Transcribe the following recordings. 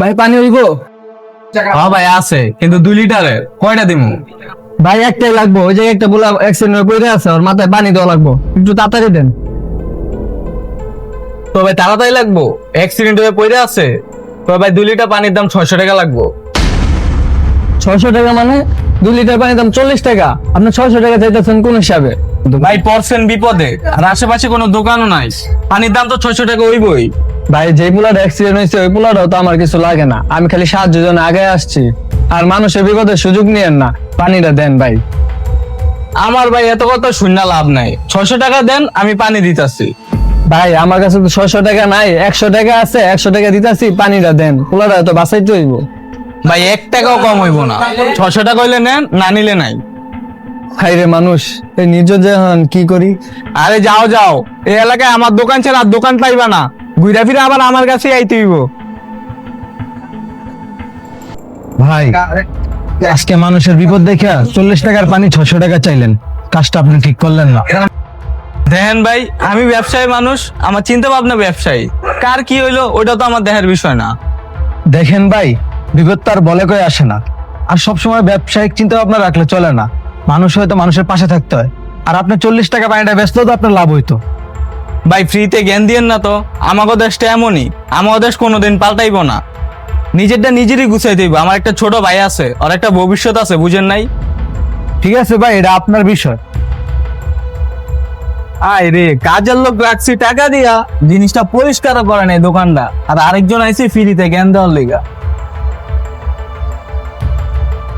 ভাই পানি হইব? হ্যাঁ ভাই আছে, কিন্তু 2 লিটারের কয়টা দিমু? ভাই একটাই লাগবো, ওই জায়গায় একটা বুলা অ্যাক্সিডেন্ট পড়ে আছে, ওর মাথায় পানি দেওয়া লাগবো, একটু তাড়াতাড়ি দেন। তো ভাই তাড়াতাড়ি লাগবো, অ্যাক্সিডেন্ট হয়ে পড়ে আছে। তো ভাই 2 লিটার পানির দাম 600 টাকা লাগবো। 600 টাকা মানে 2 লিটার পানির দাম 40 টাকা, আপনি 600 টাকা চাইতেছেন কোন হিসাবে? ভাই পড়ছেন বিপদে, আর আশেপাশে কোনো দোকানও নাই, পানির দাম তো 600 টাকা হইবই। ভাই যে পোলাটা অ্যাক্সিডেন্ট হয়েছে ওই পোলাটাও তো আমার কিছু লাগে না, আমি খালি সাহায্যের জন্য আগে আসছি। আর মানুষের বিপদের সুযোগ নিয়েন না, পানিটা দেন ভাই। আমার ভাই এত কথা শুননা লাভ নাই, 600 টাকা দেন, আমি পানি দিতাছি। ভাই আমার কাছে তো 600 টাকা নাই, 100 টাকা আছে, 100 টাকা দিতেছি, পানিটা দেন, পোলাটা তো বাঁচাইতে হইব। ভাই 1 টাকাও কম হইব না, 600 টাকা হইলে নেন, না নিলে নাই। হাই রে মানুষ, এই নির্লজ্জ যখন কি করি। আরে যাও যাও, এই এলাকায় আমার দোকান ছাড়া আর দোকান পাইবা না, ঘুরে ফিরে আবার আমার কাছে আইতে হইব। ভাই আজকে মানুষের বিপদ দেখে 40 টাকার পানি 600 টাকা চাইলেন, কাজটা আপনি ঠিক করলেন না। দেখেন ভাই, আমি ব্যবসায়ী মানুষ, আমার চিন্তা ভাবনা ব্যবসায়ী, কার কি হইলো ওটা তো আমার দেহের বিষয় না। দেখেন ভাই, বিপদ তো আর বলে কয়ে আসে না, আর সবসময় ব্যবসায়িক চিন্তা ভাবনা রাখলে চলে না। মানুষ হয়তো মানুষের পাশে থাকতে হয়, আর আপনি 40 টাকা পানিটা ব্যস্ত তো আপনার লাভ হইতো। ভাই ফ্রিতে জ্ঞান দিয়েন না তো, আমাকে দেশটা এমনই, আমার দেশ কোনোদিন পাল্টাইবো না, নিজেরটা নিজেরই গুছাই দিব। আমার একটা ছোট ভাই আছে, ওর একটা ভবিষ্যৎ আছে, বুঝেন নাই? ঠিক আছে ভাই, এটা আপনার বিষয়। আয় রে, কাজের লোক রাখছি টাকা দিয়া, জিনিসটা পরিষ্কার করে নাই দোকানটা, আর আরেকজন আইছে ফ্রিতে জ্ঞান দেওয়ার লেগা।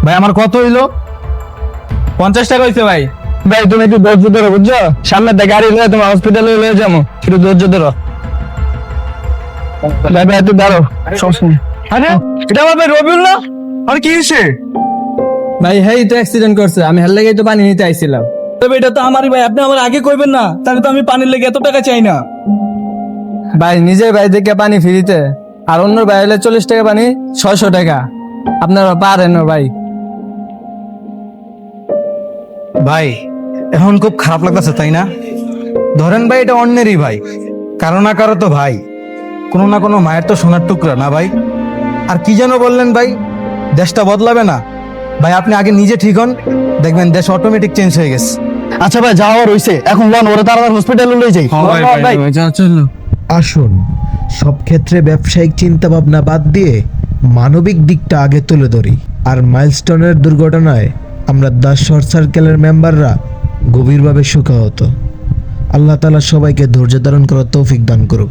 ভাই আমার কত হইলো? 50 টাকা হইছে ভাই। ভাই তুমি একটু ধৈর্য ধরো, বুঝছো? সামনে দিয়ে গাড়ি লয়ে তোমার হসপিটালে লয়ে যাবো, একটু ধৈর্য ধরো। ভাই ভাই একটু দাঁড়ো, সমস্যা নেই। আরে এটা আমার ভাই রবিউল না? আর কি হয়েছে? ভাই হেই তো অ্যাক্সিডেন্ট করছে, আমি হেল লেগেই তো পানি নিতে আইছিলাম। তবে এটা তো আমারই ভাই, আপনি আমার আগে কইবেন না, তাহলে তো আমি পানির লেগে এত টাকা চাই না। ভাই নিজের ভাই থেকে পানি ফ্রিতে, আর অন্য ভাই হলে 40 টাকা পানি 600 টাকা, আপনারা পারেন না ভাই। ভাই এখন খুব খারাপ লাগতেছে তাই না? ধরেন ভাই এটা অন্যেরই ভাই, কারো না কারো তো ভাই, কোনো না কোনো মায়ের তো সোনার টুকরা না ভাই? আর কি যেন বললেন ভাই, দেশটা বদলাবে না? ভাই আপনি আগে নিজে ঠিক হন, দেখবেন দেশ অটোমেটিক চেঞ্জ হয়ে গেছে। আচ্ছা ভাই যাওয়া রইছে, এখন লন ওরা তাড়াতাড়ি হসপিটালে লই যাই। আসুন সব ক্ষেত্রে ব্যবসায়িক চিন্তা ভাবনা বাদ দিয়ে মানবিক দিকটা আগে তুলে ধরি। আর মাইলস্টোনের দুর্ঘটনায় আমরা দাস শর্ট সার্কেলের মেম্বাররা গভীরভাবে শোকাহত। আল্লাহ তাআলা সবাইকে ধৈর্য ধারণ করার তৌফিক দান করুক।